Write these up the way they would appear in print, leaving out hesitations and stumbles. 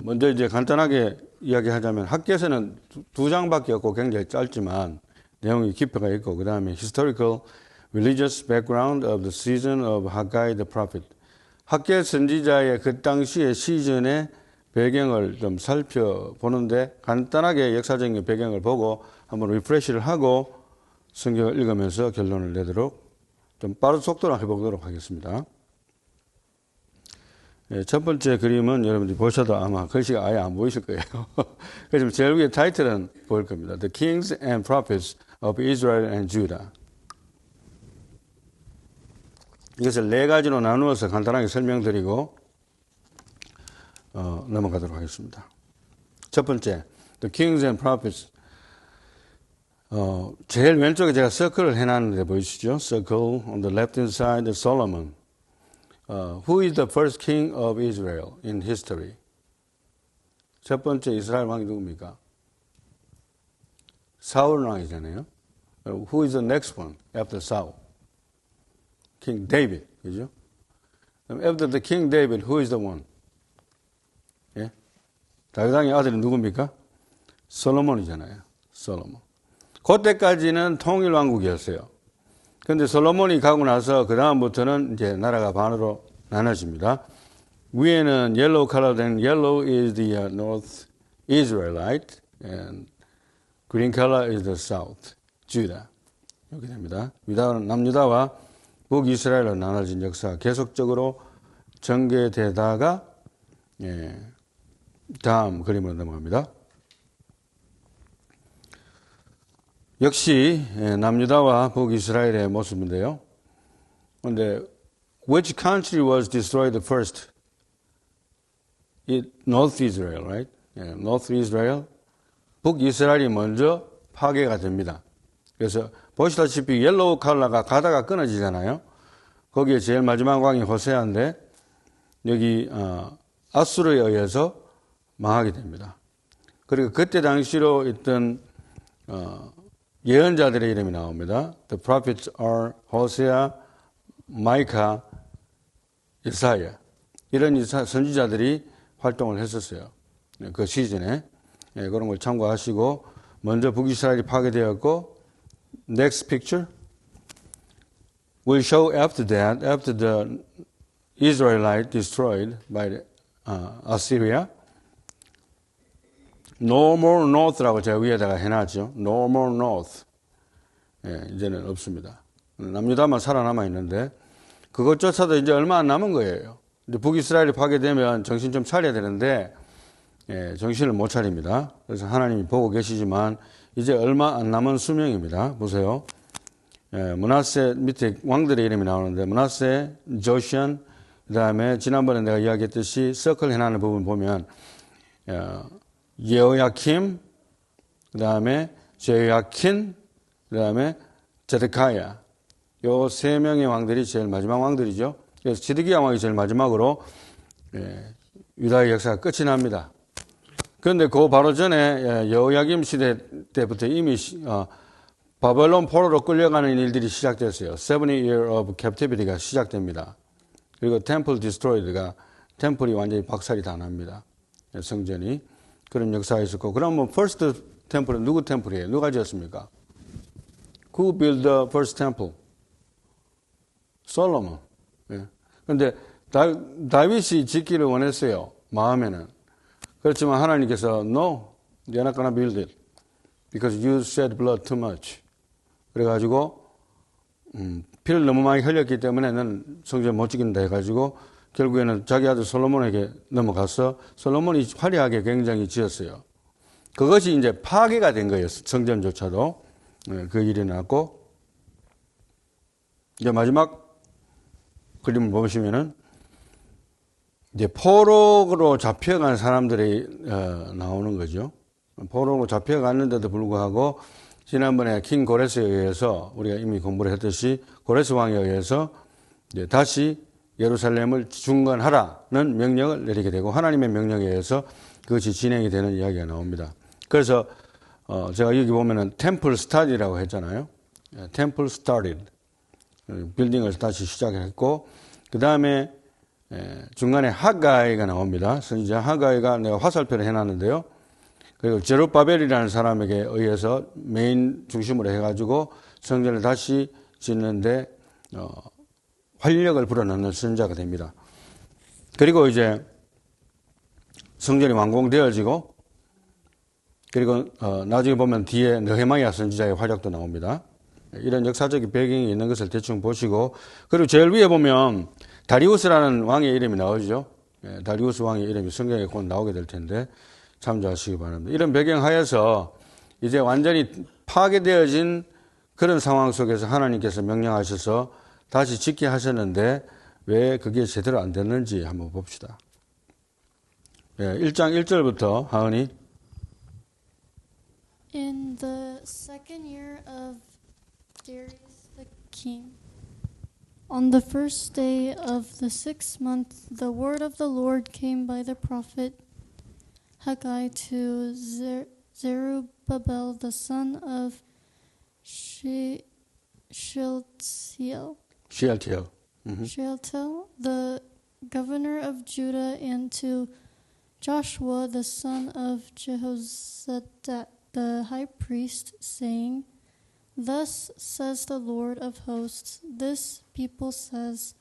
먼저 이제 간단하게 이야기하자면 학계에서는 두 장밖에 없고 굉장히 짧지만 내용이 깊이가 있고 그 다음에 historical religious background of the season of Haggai the prophet. 학계 선지자의 그 당시의 시즌의 배경을 좀 살펴보는데 간단하게 역사적인 배경을 보고 한번 리프레시를 하고 성경을 읽으면서 결론을 내도록 좀 빠른 속도로 해보도록 하겠습니다. 첫 번째 그림은 여러분들이 보셔도 아마 글씨가 아예 안 보이실 거예요. 그래서 제일 위에 타이틀은 보일 겁니다. The Kings and Prophets of Israel and Judah. 이것을 네 가지로 나누어서 간단하게 설명드리고 넘어가도록 하겠습니다. 첫 번째, The Kings and Prophets. 제일 왼쪽에 제가 서클을 해놨는데 보이시죠? Circle on the left hand side, Solomon. Who is the first king of Israel in history? 첫 번째 이스라엘 왕이 누굽니까? 사울 왕이잖아요. Who is the next one after Saul? King David, 그죠? After the King David, who is the one? 예? 다윗 왕의 아들이 누굽니까? 솔로몬이잖아요. 솔로몬. 그때까지는 통일 왕국이었어요. 그런데 솔로몬이 가고 나서 그 다음부터는 이제 나라가 반으로 나눠집니다. 위에는 yellow color, then yellow is the North Israelite, and green color is the South Judah. 이렇게 됩니다. 남유다와 북이스라엘로 나눠진 역사 계속적으로 전개되다가 다음 그림으로 넘어갑니다. 역시 남유다와 북이스라엘의 모습인데요. 그런데 which country was destroyed first? North Israel, right? North Israel. 북이스라엘이 먼저 파괴가 됩니다. 그래서 보시다시피 옐로우 컬러가 가다가 끊어지잖아요. 거기에 제일 마지막 왕이 호세아인데 여기 아수르에 의해서 망하게 됩니다. 그리고 그때 당시로 있던 예언자들의 이름이 나옵니다. The prophets are Hosea, Micah, 이사야. 이런 선지자들이 활동을 했었어요. 그 시즌에. 그런 걸 참고하시고 먼저 북이스라엘이 파괴되었고 Next picture will show after that, after the Israelite destroyed by Assyria, No more north라고 제가 위에다가 해놨죠. No more north. 이제는 없습니다. 남유다만 살아남아 있는데 그것조차도 이제 얼마 안 남은 거예요. 이제 북이스라엘이 파괴되면 정신 좀 차려야 되는데 정신을 못 차립니다. 그래서 하나님이 보고 계시지만 이제 얼마 안 남은 수명입니다. 보세요. 므낫세 밑에 왕들의 이름이 나오는데 므낫세, 조시안, 그 다음에 지난번에 내가 이야기했듯이 서클 해놨는 부분 보면 예호야킴, 그 다음에 제호야킨, 그 다음에 제데카야. 요 세 명의 왕들이 제일 마지막 왕들이죠. 그래서 지드기야 왕이 제일 마지막으로 유다의 역사가 끝이 납니다. 그런데 그 바로 전에 여호야김 시대 때부터 이미 바벨론 포로로 끌려가는 일들이 시작됐어요. 70 year of captivity가 시작됩니다. 그리고 템플 디스트로이드가 템플이 완전히 박살이 다 납니다. 성전이. 그런 역사가 있었고 그러면 first 템플은 누구 템플이에요? 누가 지었습니까? Who built the first temple? 솔로몬. 그런데 다윗이 짓기를 원했어요. 마음에는. 그렇지만 하나님께서 No, you're not gonna build it because you shed blood too much. 그래가지고 피를 너무 많이 흘렸기 때문에 는 성전 못 지킨다 해가지고 결국에는 자기 아들 솔로몬에게 넘어가서 솔로몬이 화려하게 굉장히 지었어요. 그것이 이제 파괴가 된 거예요. 성전조차도. 그 일이 났고 이제 마지막 그림을 보시면은 이제 포로로 잡혀간 사람들이 나오는 거죠. 포로로 잡혀갔는데도 불구하고 지난번에 킹 고레스에 의해서 우리가 이미 공부를 했듯이 고레스 왕에 의해서 이제 다시 예루살렘을 중건하라는 명령을 내리게 되고 하나님의 명령에 의해서 그것이 진행이 되는 이야기가 나옵니다. 그래서 제가 여기 보면은 템플 스타디라고 했잖아요. 템플 스타디드. 빌딩을 다시 시작했고 그 다음에 중간에 하가이가 나옵니다. 선지자 하가이가 내가 화살표를 해놨는데요. 그리고 제룹바벨이라는 사람에게 의해서 메인 중심으로 해가지고 성전을 다시 짓는데 활력을 불어넣는 선지자가 됩니다. 그리고 이제 성전이 완공되어지고 그리고 나중에 보면 뒤에 느헤마야 선지자의 활약도 나옵니다. 이런 역사적인 배경이 있는 것을 대충 보시고 그리고 제일 위에 보면 다리우스라는 왕의 이름이 나오죠. 다리우스 왕의 이름이 성경에 곧 나오게 될 텐데 참조하시기 바랍니다. 이런 배경 하에서 이제 완전히 파괴되어진 그런 상황 속에서 하나님께서 명령하셔서 다시 짓게 하셨는데 왜 그게 제대로 안 됐는지 한번 봅시다. 1장 1절부터 하은이. In the second year of Darius the king, on the first day of the 6th month, the word of the Lord came by the prophet Haggai to Zerubbabel, the son of Shealtiel, the governor of Judah, and to Joshua, the son of Jehozadak, the high priest, saying, Thus says the Lord of hosts, this people says,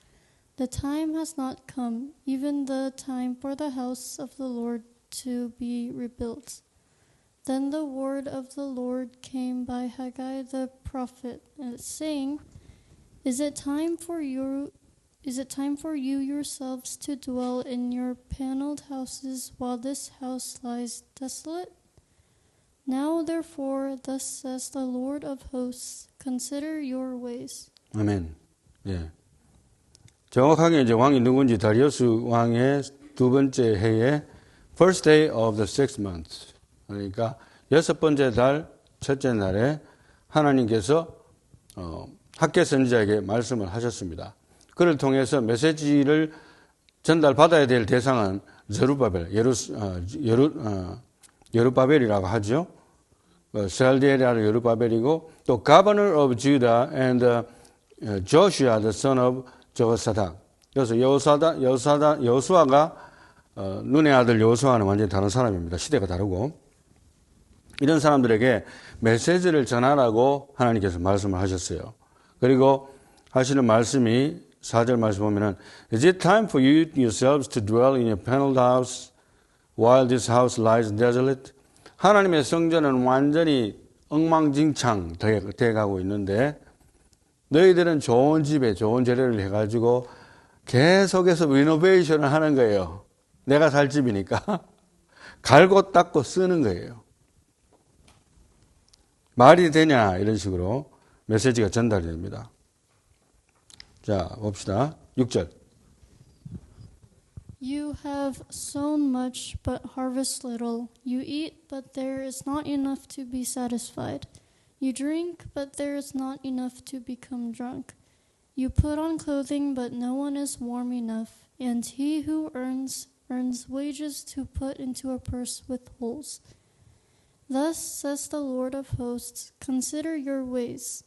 The time has not come, even the time for the house of the Lord to be rebuilt. Then the word of the Lord came by Haggai the prophet, saying, Is it time for you yourselves to dwell in your paneled houses while this house lies desolate? Now therefore, thus says the Lord of hosts, consider your ways. 아멘. 예. 정확하게 이제 왕이 누군지 다리우스 왕의 두 번째 해에 first day of the 6th month. 그러니까 여섯 번째 달 첫째 날에 하나님께서 학개 선지자에게 말씀을 하셨습니다. 그를 통해서 메시지를 전달받아야 될 대상은 제루바벨, 여룹바벨이라고 하죠. 셀디엘이라는 여룹바벨이고 또 governor of Judah and Joshua the son of Jehozadak. 그래서 여호수아가 눈의 아들 여호수아는 완전히 다른 사람입니다. 시대가 다르고 이런 사람들에게 메시지를 전하라고 하나님께서 말씀을 하셨어요. 그리고 하시는 말씀이 4절 말씀 보면은 Is it time for you yourselves to dwell in your paneled house while this house lies desolate? 하나님의 성전은 완전히 엉망진창 돼가고 있는데 너희들은 좋은 집에 좋은 재료를 해가지고 계속해서 리노베이션을 하는 거예요. 내가 살 집이니까 갈고 닦고 쓰는 거예요. 말이 되냐 이런 식으로 메시지가 전달이 됩니다. 자, 봅시다. 6절. You have sown much, but harvest little. You eat, but there is not enough to be satisfied. You drink, but there is not enough to become drunk. You put on clothing, but no one is warm enough. And he who earns wages to put into a purse with holes. Thus says the Lord of hosts, consider your ways.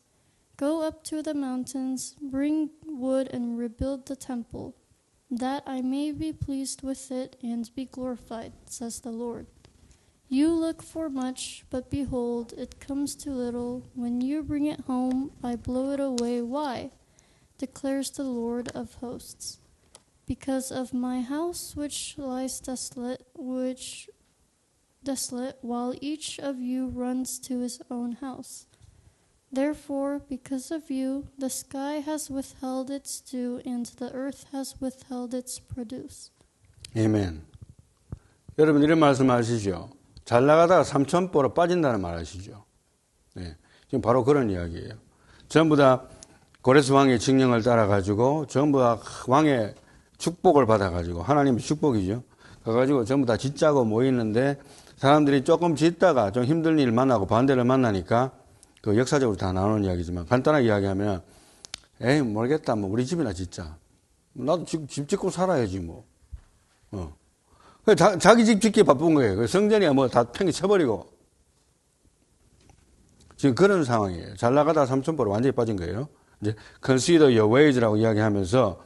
Go up to the mountains, bring wood, and rebuild the temple, that I may be pleased with it and be glorified, says the Lord. You look for much, but behold, it comes to little. When you bring it home, I blow it away. Why? Declares the Lord of hosts. Because of my house which lies desolate, while each of you runs to his own house. Therefore, because of you, the sky has withheld its dew, and the earth has withheld its produce. 아멘. 여러분 이런 말씀 하시죠. 잘 나가다가 삼천포로 빠진다는 말 아시죠? 네, 지금 바로 그런 이야기예요. 전부 다 고레스 왕의 칙령을 따라가지고 전부 다 왕의 축복을 받아가지고 하나님의 축복이죠. 가가지고 전부 다 짓자고 모이는데 사람들이 조금 짓다가 좀 힘든 일 만나고 반대를 만나니까 그 역사적으로 다 나오는 이야기지만 간단하게 이야기하면 에이 모르겠다 뭐 우리 집이나 짓자. 나도 집 짓고 살아야지 뭐. 자기 집 짓기 바쁜 거예요. 성전이야 뭐 다 팽이 쳐버리고 지금 그런 상황이에요. 잘 나가다 삼천포로 완전히 빠진 거예요. 이제 consider your ways라고 이야기하면서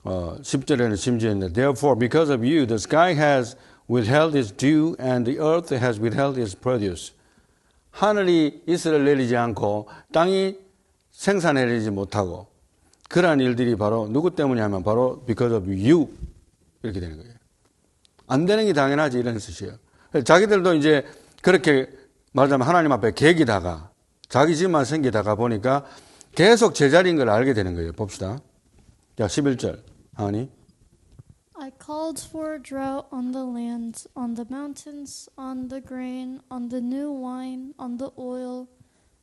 10절에는 심지어 있는데 Therefore, because of you, the sky has withheld its dew and the earth has withheld its produce. 하늘이 이슬을 내리지 않고 땅이 생산해내지 못하고 그러한 일들이 바로 누구 때문이냐면 바로 because of you 이렇게 되는 거예요. 안 되는 게 당연하지 이런 뜻이에요. 자기들도 이제 그렇게 말하자면 하나님 앞에 계기다가 자기 집만 생기다가 보니까 계속 제자리인 걸 알게 되는 거예요. 봅시다. 자, 11절 하니 I called for a drought on the land, on the mountains, on the grain, on the new wine, on the oil,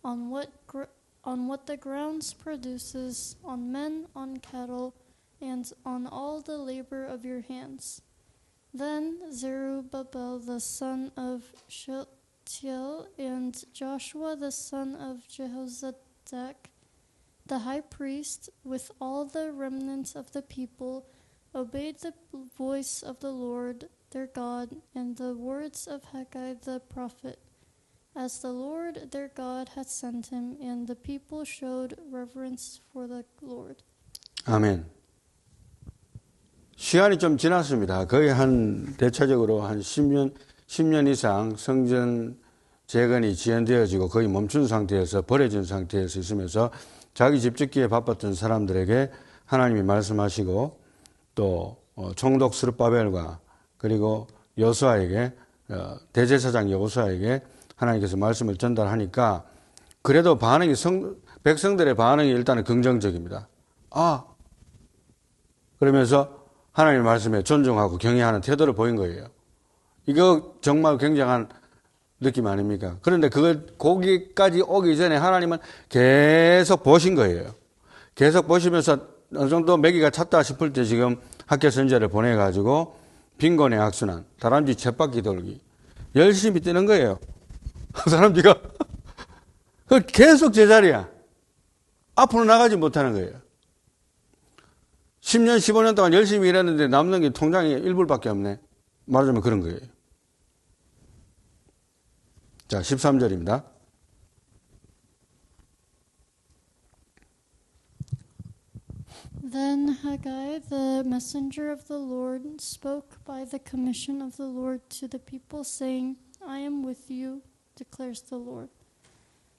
on what the ground produces, on men, on cattle, and on all the labor of your hands. Then Zerubbabel the son of Shealtiel and Joshua the son of Jehozadak, the high priest, with all the remnant of the people, obeyed the voice of the Lord their God and the words of Haggai the prophet, as the Lord their God had sent him, and the people showed reverence for the Lord. 아멘. 시간이 좀 지났습니다. 거의 대체적으로 한 10년 이상 성전 재건이 지연되어지고 거의 멈춘 상태에서 버려진 상태에서 있으면서 자기 집 짓기에 바빴던 사람들에게 하나님이 말씀하시고 또 총독 스룹바벨과 그리고 여호수아에게 대제사장 여호수아에게 하나님께서 말씀을 전달하니까 그래도 백성들의 반응이 일단은 긍정적입니다. 그러면서 하나님의 말씀에 존중하고 경외하는 태도를 보인 거예요. 이거 정말 굉장한 느낌 아닙니까? 그런데 거기까지 오기 전에 하나님은 계속 보신 거예요. 계속 보시면서 어느 정도 매기가 찼다 싶을 때 지금 학교 선제를 보내가지고 빈곤의 악순환, 다람쥐 쳇바퀴 돌기 열심히 뛰는 거예요. 사람쥐가 계속 제자리야. 앞으로 나가지 못하는 거예요. 10년, 15년 동안 열심히 일했는데 남는 게 통장에 1불밖에 없네. 말하자면 그런 거예요. 자, 13절입니다. Then Haggai, the messenger of the Lord, spoke by the commission of the Lord to the people, saying, I am with you, declares the Lord.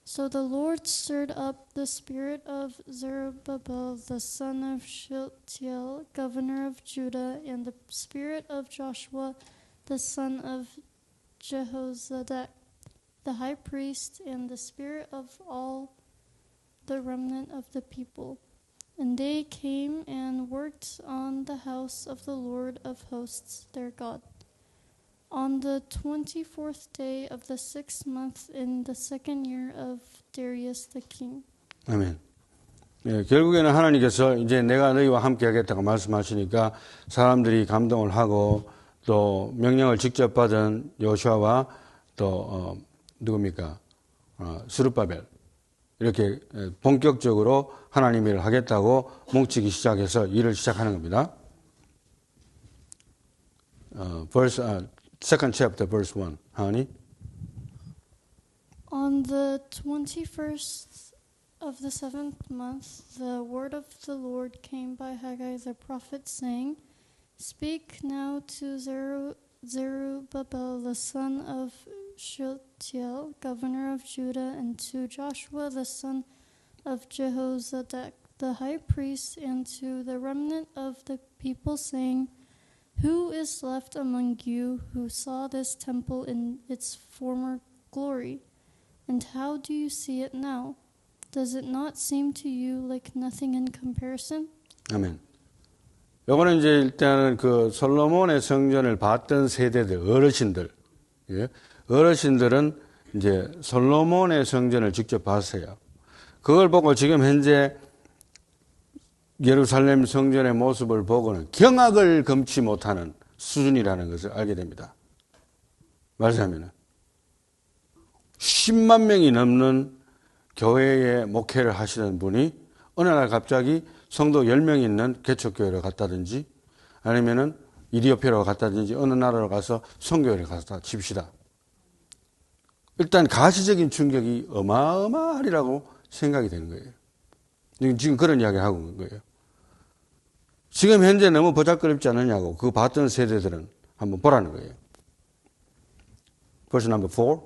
So the Lord stirred up the spirit of Zerubbabel, the son of Shealtiel, governor of Judah, and the spirit of Joshua, the son of Jehozadak, the high priest, and the spirit of all the remnant of the people. And they came and worked on the house of the Lord of hosts, their God. On the 24th day of the 6th month in the second year of Darius the king. 아멘. 예, 결국에는 하나님께서 이제 내가 너희와 함께 하겠다고 말씀하시니까 사람들이 감동을 하고 또 명령을 직접 받은 여호수아와 또 누굽니까? 스룹바벨. 이렇게 본격적으로 하나님 일을 하겠다고 뭉치기 시작해서 일을 시작하는 겁니다. Second chapter, verse 1. 하니? On the 21st of the 7th month, the word of the Lord came by Haggai the prophet, saying, Speak now to Zerubbabel, the son of Shealtiel, governor of Judah, and to Joshua, the son of Jehozadak, the high priest, and to the remnant of the people, saying, Who is left among you who saw this temple in its former glory? And how do you see it now? Does it not seem to you like nothing in comparison? 아멘. 요거는 이제 일단은 그 솔로몬의 성전을 봤던 세대들, 어르신들. 예? 어르신들은 이제 솔로몬의 성전을 직접 봤어요. 그걸 보고 지금 현재 예루살렘 성전의 모습을 보고는 경악을 금치 못하는 수준이라는 것을 알게 됩니다. 말하자면 10만 명이 넘는 교회에 목회를 하시는 분이 어느 날 갑자기 성도 10명 있는 개척교회를 갔다든지 아니면은 이디오피아로 갔다든지 어느 나라로 가서 선교회를 갔다 칩시다. 일단 가시적인 충격이 어마어마하리라고 생각이 되는 거예요. 지금 그런 이야기를 하고 있는 거예요. 지금 현재 너무 보잘것없지 않느냐고 그 봤던 세대들은 한번 보라는 거예요. Verse number 4.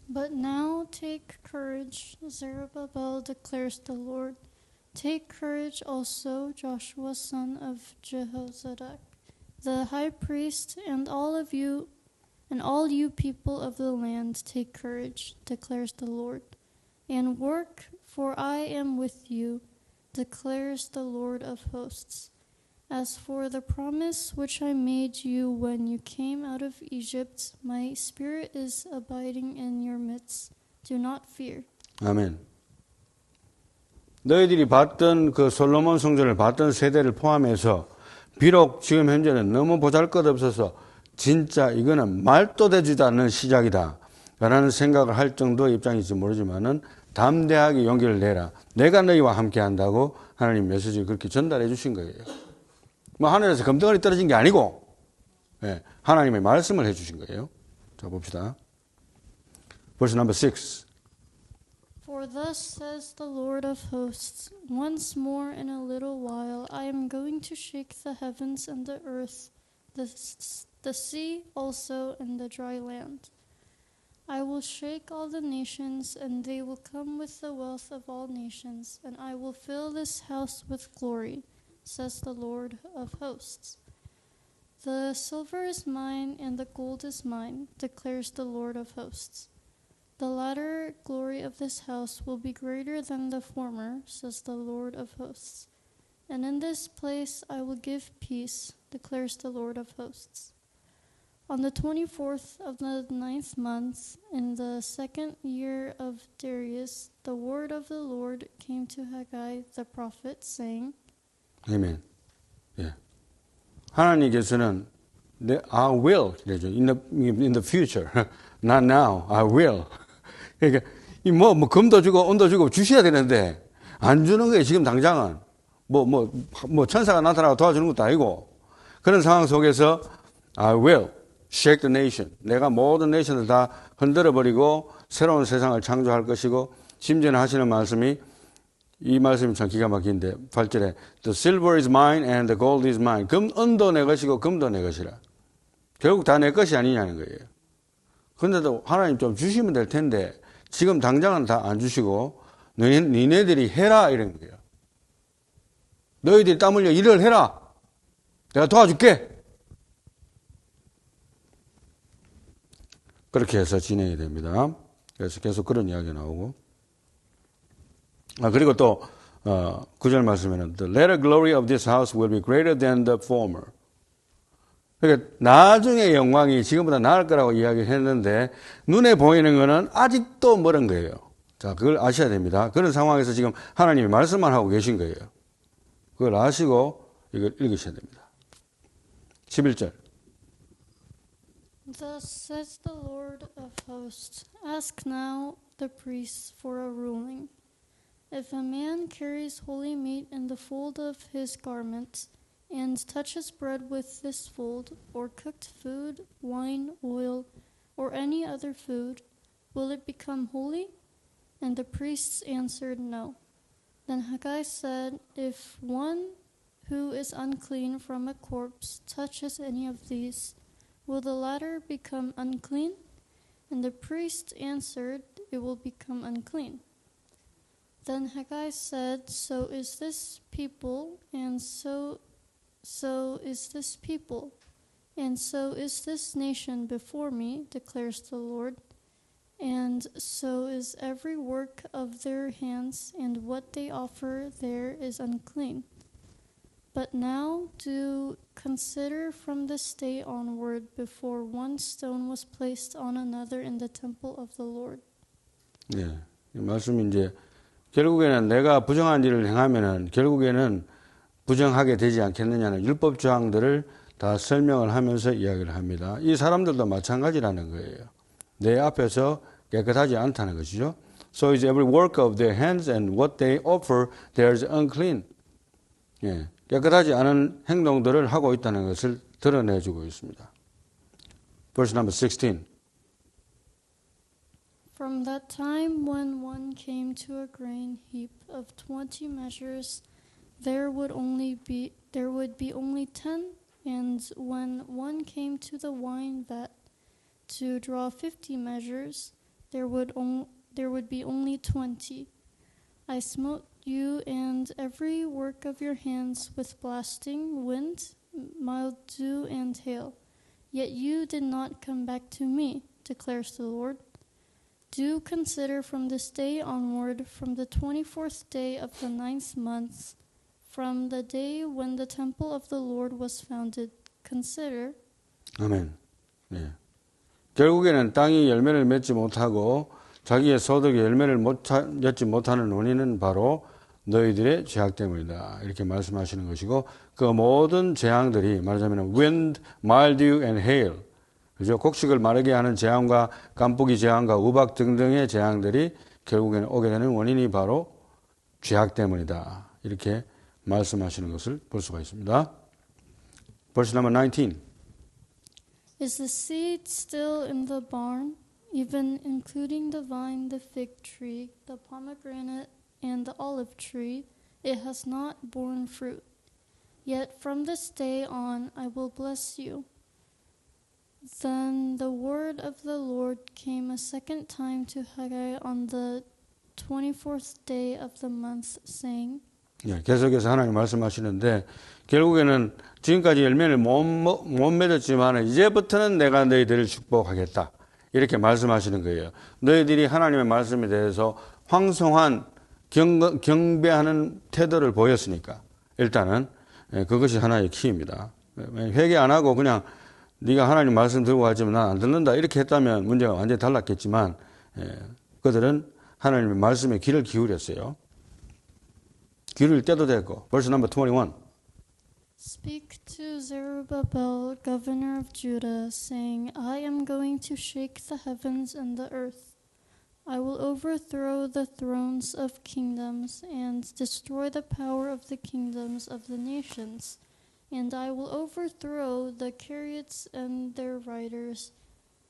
But now take courage, Zerubbabel declares the Lord. Take courage also, Joshua son of Jehozadak, the high priest, and all you people of the land, take courage, declares the Lord, and work, for I am with you, declares the Lord of hosts. As for the promise which I made you when you came out of Egypt, my spirit is abiding in your midst. Do not fear. 아멘. 너희들이 봤던 그 솔로몬 성전을 봤던 세대를 포함해서 비록 지금 현재는 너무 보잘것없어서 진짜 이거는 말도 되지도 않는 시작이다 라는 생각을 할 정도의 입장일지 모르지만은 담대하게 용기를 내라. 내가 너희와 함께 한다고 하나님 메시지를 그렇게 전달해 주신 거예요. 뭐 하늘에서 금덩어리 떨어진 게 아니고 하나님의 말씀을 해 주신 거예요. 자 봅시다. Verse number 6. For thus says the Lord of hosts, once more in a little while I am going to shake the heavens and the earth, the sea also and the dry land. I will shake all the nations, and they will come with the wealth of all nations, and I will fill this house with glory, says the Lord of hosts. The silver is mine, and the gold is mine, declares the Lord of hosts. The latter glory of this house will be greater than the former, says the Lord of hosts. And in this place I will give peace, declares the Lord of hosts. On the 24th of the 9th month, in the second year of Darius, the word of the Lord came to Haggai the prophet, saying, 아멘. 예. 하나님께서는 I will, in the future, not now, I will. 그러니까 뭐 금도 주고 은도 주고 주셔야 되는데 안 주는 거예요. 지금 당장은 뭐 천사가 나타나고 도와주는 것도 아니고 그런 상황 속에서 I will shake the nation. 내가 모든 내션을 다 흔들어 버리고 새로운 세상을 창조할 것이고 심지어는 하시는 말씀이 이 말씀이 참 기가 막힌데 8절에 The silver is mine and the gold is mine. 은도 내 것이고 금도 내 것이라. 결국 다 내 것이 아니냐는 거예요. 그런데도 하나님 좀 주시면 될 텐데 지금 당장은 다 안 주시고 니네들이 해라 이런 거예요. 너희들이 땀 흘려 일을 해라. 내가 도와줄게. 그렇게 해서 진행이 됩니다. 그래서 계속 그런 이야기가 나오고 그리고 또 9절 말씀에는 The latter glory of this house will be greater than the former. 그러니까 나중에 영광이 지금보다 나을 거라고 이야기했는데 눈에 보이는 거는 아직도 멀은 거예요. 자, 그걸 아셔야 됩니다. 그런 상황에서 지금 하나님이 말씀만 하고 계신 거예요. 그걸 아시고 이걸 읽으셔야 됩니다. 11절. Thus says the Lord of hosts, ask now the priests for a ruling. If a man carries holy meat in the fold of his garment, and touches bread with this fold, or cooked food, wine, oil, or any other food, will it become holy? And the priests answered, No. Then Haggai said, If one who is unclean from a corpse touches any of these, will the latter become unclean? And the priest answered, It will become unclean. Then Haggai said, So is this people, and so is this people, and so is this nation before me, declares the Lord, and so is every work of their hands, and what they offer there is unclean. But now do consider from this day onward, before one stone was placed on another in the temple of the Lord. 네, 이 말씀이 이제 결국에는 내가 부정한 일을 행하면은 결국에는 부정하게 되지 않겠느냐는 율법 조항들을 다 설명을 하면서 이야기를 합니다. 이 사람들도 마찬가지라는 거예요. 내 앞에서 깨끗하지 않다는 것이죠. So is every work of their hands and what they offer there is unclean. 예, 깨끗하지 않은 행동들을 하고 있다는 것을 드러내주고 있습니다. Verse number 16. From that time when one came to a grain heap of 20 measures, there would be only 10, and when one came to the wine vat to draw 50 measures, there would be only 20. I smote you and every work of your hands with blasting, wind, mildew, and hail. Yet you did not come back to me, declares the Lord. Do consider from this day onward, from the 24th day of the 9th month, from the day when the temple of the Lord was founded, consider. 아멘. 네. 결국에는 땅이 열매를 맺지 못하고 자기의 소득이 열매를 맺지 못하는 원인은 바로 너희들의 죄악 때문이다. 이렇게 말씀하시는 것이고 그 모든 재앙들이 말하자면 wind, mildew and hail, 그죠? 곡식을 마르게 하는 재앙과 깐부기 재앙과 우박 등등의 재앙들이 결국에는 오게 되는 원인이 바로 죄악 때문이다. 이렇게 말씀하시는 것을 볼 수가 있습니다. Verse number 19. Is the seed still in the barn, even including the vine, the fig tree, the pomegranate, and the olive tree? It has not borne fruit. Yet from this day on I will bless you. Then the word of the Lord came a second time to Haggai on the 24th day of the month, saying, 계속해서 하나님 말씀하시는데 결국에는 지금까지 열매를 못 맺었지만 이제부터는 내가 너희들을 축복하겠다. 이렇게 말씀하시는 거예요. 너희들이 하나님의 말씀에 대해서 황송한 경배하는 태도를 보였으니까 일단은 그것이 하나의 키입니다. 회개 안 하고 그냥 네가 하나님 말씀 들고 가지만 난 안 듣는다 이렇게 했다면 문제가 완전히 달랐겠지만 그들은 하나님의 말씀에 귀를 기울였어요. 귀를 떼도 됐고. Verse number 21. Speak to Zerubbabel, governor of Judah, saying, I am going to shake the heavens and the earth. I will overthrow the thrones of kingdoms and destroy the power of the kingdoms of the nations. And I will overthrow the chariots and their riders,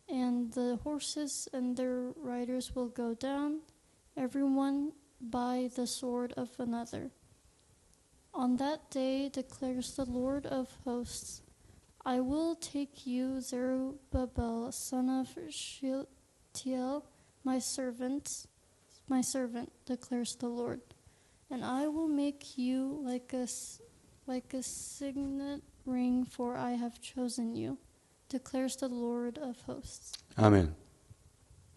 and the horses and their riders will go down, everyone by the sword of another. On that day, declares the Lord of hosts, I will take you, Zerubbabel, son of Shealtiel, my servant, declares the Lord, and I will make you like a signet ring, for I have chosen you, declares the Lord of hosts. 아멘.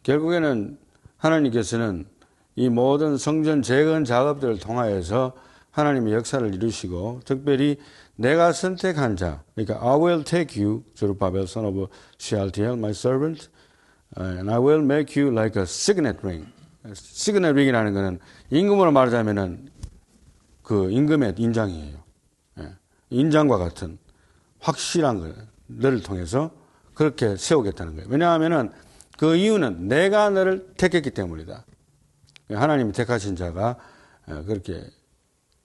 결국에는 하나님께서는 이 모든 성전 재건 작업들을 통하여서 하나님의 역사를 이루시고 특별히 내가 선택한 자, 그러니까 I will take you, Zerubbabel, son of Shealtiel, my servant, and I will make you like a signet ring. signet ring이라는 것은 임금으로 말하자면은 그 임금의 인장이에요. 인장과 같은 확실한 것을 통해서 그렇게 세우겠다는 거예요. 왜냐하면은 그 이유는 내가 너를 택했기 때문이다. 하나님이 택하신 자가 그렇게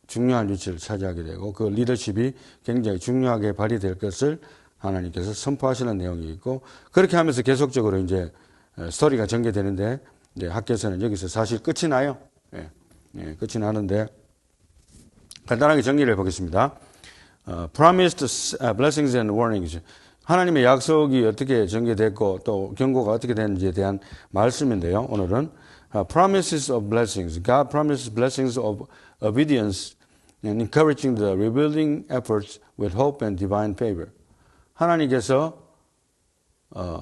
중요한 위치를 차지하게 되고 그 리더십이 굉장히 중요하게 발휘될 것을 하나님께서 선포하시는 내용이 있고 그렇게 하면서 계속적으로 이제 스토리가 전개되는데 이제 학교에서는 여기서 사실 끝이 나요. 끝이 나는데 간단하게 정리를 해보겠습니다. Promised blessings and warnings. 하나님의 약속이 어떻게 전개됐고 또 경고가 어떻게 되는지에 대한 말씀인데요. 오늘은 promises of blessings. God promises blessings of obedience and encouraging the rebuilding efforts with hope and divine favor. 하나님께서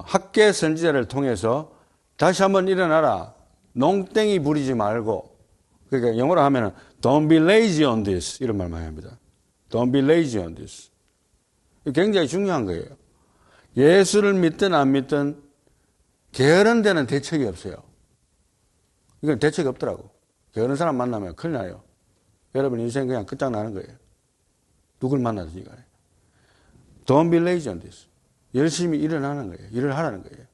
학계 선지자를 통해서 다시 한번 일어나라. 농땡이 부리지 말고. 그러니까 영어로 하면은 don't be lazy on this 이런 말 많이 합니다. Don't be lazy on this. 굉장히 중요한 거예요. 예수를 믿든 안 믿든 게으른 데는 대책이 없어요. 이건 대책이 없더라고. 게으른 사람 만나면 큰일 나요. 여러분 인생 그냥 끝장나는 거예요. 누굴 만나든지 간에. Don't be lazy on this. 열심히 일어나는 거예요. 일을 하라는 거예요.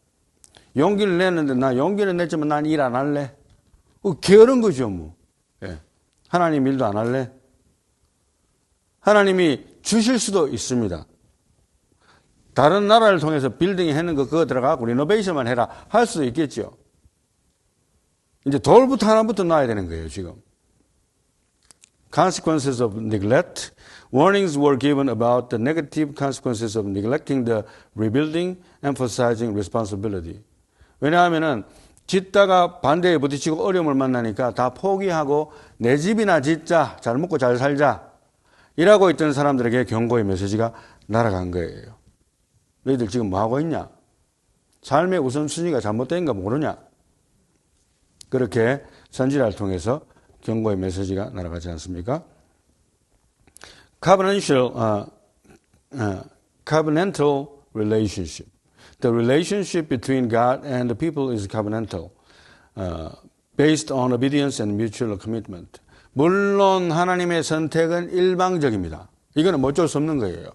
용기를 냈는데 나 용기는 냈지만 난 일 안 할래. 게으른 거죠 뭐. 예. 하나님 일도 안 할래. 하나님이 주실 수도 있습니다. 다른 나라를 통해서 빌딩 해는 거 그거 들어가고 리노베이션만 해라 할 수도 있겠죠. 이제 돌부터 하나부터 놔야 되는 거예요 지금. consequences of neglect. Warnings were given about the negative consequences of neglecting the rebuilding, emphasizing responsibility. 왜냐하면은 짓다가 반대에 부딪히고 어려움을 만나니까 다 포기하고 내 집이나 짓자, 잘 먹고 잘 살자 이라고 있던 사람들에게 경고의 메시지가 날아간 거예요. 너희들 지금 뭐 하고 있냐? 삶의 우선순위가 잘못된 거 모르냐? 그렇게 선지자를 통해서 경고의 메시지가 날아가지 않습니까? Covenantal relationship. The relationship between God and the people is covenantal, based on obedience and mutual commitment. 물론 하나님의 선택은 일방적입니다. 이거는 어쩔 수 없는 거예요.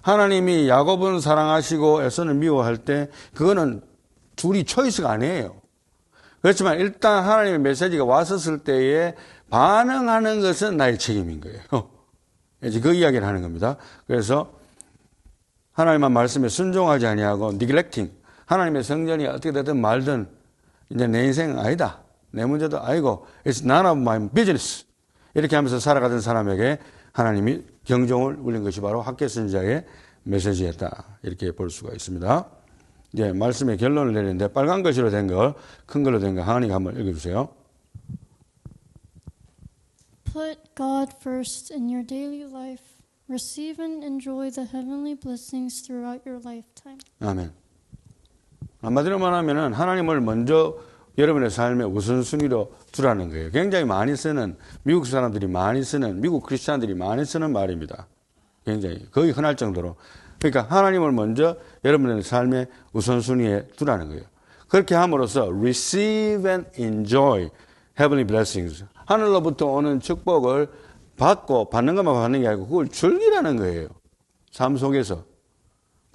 하나님이 야곱은 사랑하시고 에서는 미워할 때 그거는 둘이 초이스가 아니에요. 그렇지만 일단 하나님의 메시지가 왔었을 때에 반응하는 것은 나의 책임인 거예요. 이제 그 이야기를 하는 겁니다. 그래서 하나님의 말씀에 순종하지 아니하고 neglecting, 하나님의 성전이 어떻게 되든 말든 이제 내 인생은 아니다. 내 문제도 아니고 it's none of my business. 이렇게 하면서 살아가던 사람에게 하나님이 경종을 울린 것이 바로 학개 선지자의 메시지였다. 이렇게 볼 수가 있습니다. 이제 말씀의 결론을 내리는데 빨간 글씨로 된 걸, 큰 걸로 된 거 하은이가 한번 읽어주세요. Put God first in your daily life. Receive and enjoy the heavenly blessings throughout your lifetime. 아멘. 한마디로 말하면은 하나님을 먼저 여러분의 삶의 우선순위로 두라는 거예요. 굉장히 많이 쓰는, 미국 사람들이 많이 쓰는, 미국 크리스찬들이 많이 쓰는 말입니다. 굉장히 거의 흔할 정도로. 그러니까 하나님을 먼저 여러분의 삶의 우선순위에 두라는 거예요. 그렇게 함으로써 receive and enjoy heavenly blessings. 하늘로부터 오는 축복을 받고 받는 것만 받는 게 아니고 그걸 즐기라는 거예요. 삶 속에서.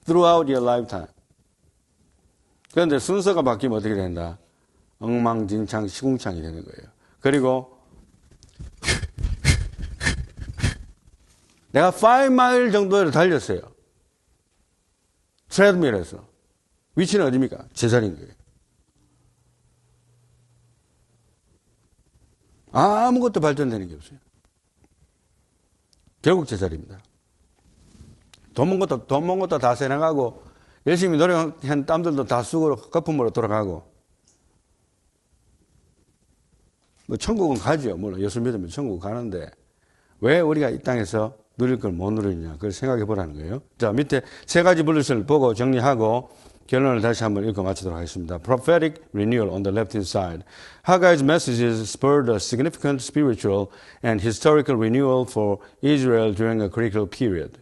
throughout your lifetime. 그런데 순서가 바뀌면 어떻게 된다? 엉망진창 시궁창이 되는 거예요. 그리고 내가 5마일 정도를 달렸어요. 트레드밀에서. 위치는 어디입니까? 제자리인 거예요. 아무것도 발전되는 게 없어요. 결국 제자리입니다. 돈 번 것도 다 세나가고 열심히 노력한 땀들도 다 쑥으로 거품으로 돌아가고 뭐 천국은 가죠. 물론 예수 믿으면 천국 가는데 왜 우리가 이 땅에서 누릴 걸 못 누리느냐 그걸 생각해 보라는 거예요. 자, 밑에 세 가지 블루스를 보고 정리하고 결론을 다시 한번 읽어 마치도록 하겠습니다. Prophetic renewal on the left-hand side. Haggai's messages spurred a significant spiritual and historical renewal for Israel during a critical period.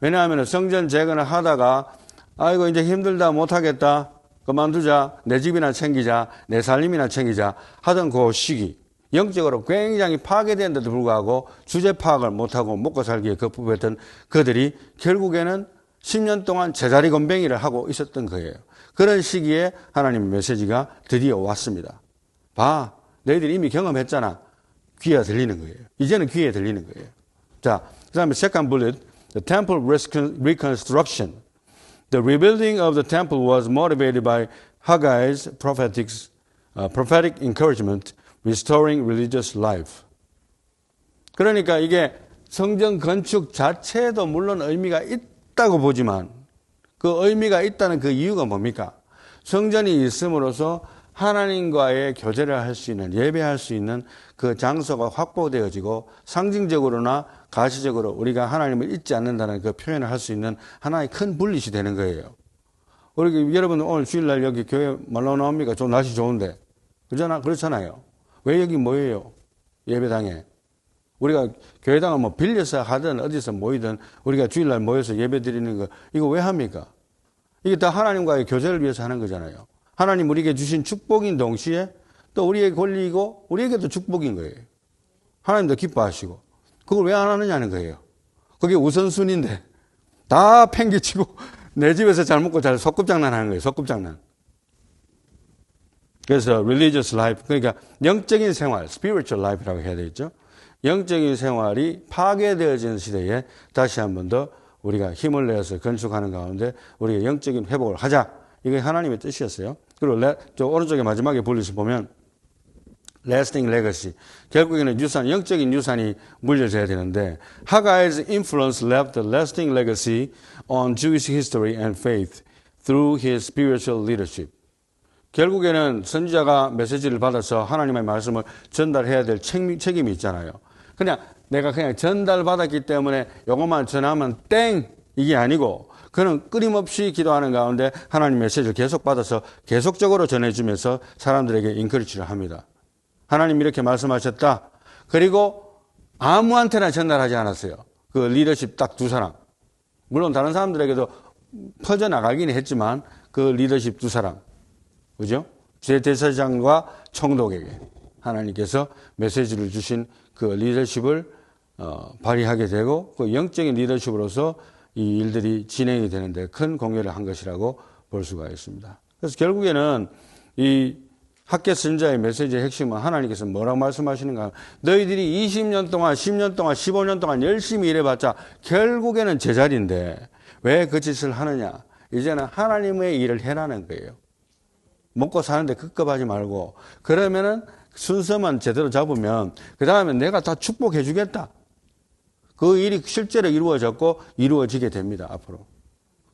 왜냐하면 성전 재건을 하다가 아이고 이제 힘들다 못하겠다 그만두자 내 집이나 챙기자 내 살림이나 챙기자 하던 그 시기 영적으로 굉장히 파괴되는데도 불구하고 주제 파악을 못하고 먹고 살기에 급급했던 그들이 결국에는 10년 동안 제자리 건뱅이를 하고 있었던 거예요. 그런 시기에 하나님의 메시지가 드디어 왔습니다. 봐, 너희들이 이미 경험했잖아. 귀에 들리는 거예요. 이제는 귀에 들리는 거예요. 자, 그 다음에 second bullet, the temple reconstruction. The rebuilding of the temple was motivated by Haggai's prophetic encouragement, restoring religious life. 그러니까 이게 성전 건축 자체도 물론 의미가 있다고 보지만 그 의미가 있다는 그 이유가 뭡니까? 성전이 있음으로써 하나님과의 교제를 할 수 있는, 예배할 수 있는 그 장소가 확보되어지고 상징적으로나 가시적으로 우리가 하나님을 잊지 않는다는 그 표현을 할 수 있는 하나의 큰 분릿이 되는 거예요. 우리 여러분 오늘 주일날 여기 교회 말로 나옵니까? 좀 날씨 좋은데. 그렇잖아요. 왜 여기 모여요? 예배당에. 우리가 교회당을 뭐 빌려서 하든 어디서 모이든 우리가 주일날 모여서 예배 드리는 거 이거 왜 합니까? 이게 다 하나님과의 교제를 위해서 하는 거잖아요. 하나님 우리에게 주신 축복인 동시에 또 우리에게 권리이고 우리에게도 축복인 거예요. 하나님도 기뻐하시고 그걸 왜 안 하느냐는 거예요. 그게 우선순위인데 다 팽개치고 내 집에서 잘 먹고 잘 소꿉장난 하는 거예요. 소꿉장난. 그래서 religious life 그러니까 영적인 생활 spiritual life라고 해야 되겠죠. 영적인 생활이 파괴되어지는 시대에 다시 한 번 더 우리가 힘을 내서 건축하는 가운데 우리가 영적인 회복을 하자. 이게 하나님의 뜻이었어요. 그리고 저 오른쪽에 마지막에 볼리스 보면 lasting legacy. 결국에는 유산, 영적인 유산이 물려져야 되는데 하가이's influence left a lasting legacy on Jewish history and faith through his spiritual leadership. 결국에는 선지자가 메시지를 받아서 하나님의 말씀을 전달해야 될 책임이 있잖아요. 그냥 내가 그냥 전달받았기 때문에 이것만 전하면 땡! 이게 아니고 그는 끊임없이 기도하는 가운데 하나님 메시지를 계속 받아서 계속적으로 전해주면서 사람들에게 인커리지를 합니다. 하나님 이렇게 말씀하셨다. 그리고 아무한테나 전달하지 않았어요. 그 리더십 딱 두 사람. 물론 다른 사람들에게도 퍼져나가긴 했지만 그 리더십 두 사람. 그죠? 제사장과 총독에게 하나님께서 메시지를 주신 그 리더십을 발휘하게 되고 그 영적인 리더십으로서 이 일들이 진행이 되는데 큰 공헌을 한 것이라고 볼 수가 있습니다. 그래서 결국에는 이 학계 선자의 메시지의 핵심은 하나님께서 뭐라고 말씀하시는가? 너희들이 20년 동안, 10년 동안, 15년 동안 열심히 일해봤자 결국에는 제자리인데 왜 그 짓을 하느냐? 이제는 하나님의 일을 해라는 거예요. 먹고 사는데 급급하지 말고 그러면은 순서만 제대로 잡으면 그 다음에 내가 다 축복해 주겠다. 그 일이 실제로 이루어졌고 이루어지게 됩니다. 앞으로.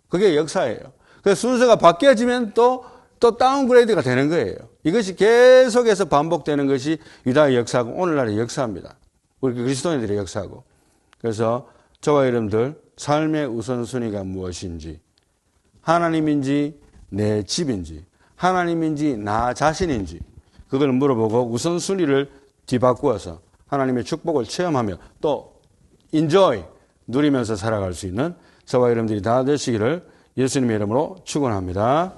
그게 역사예요. 그 순서가 바뀌어지면 또 다운그레이드가 되는 거예요. 이것이 계속해서 반복되는 것이 유다의 역사고 오늘날의 역사입니다. 우리 그리스도인들의 역사고. 그래서 저와 여러분들 삶의 우선순위가 무엇인지 하나님인지 내 집인지 하나님인지 나 자신인지 그걸 물어보고 우선순위를 뒤바꾸어서 하나님의 축복을 체험하며 또 enjoy 누리면서 살아갈 수 있는 저와 여러분들이 다 되시기를 예수님의 이름으로 축원합니다.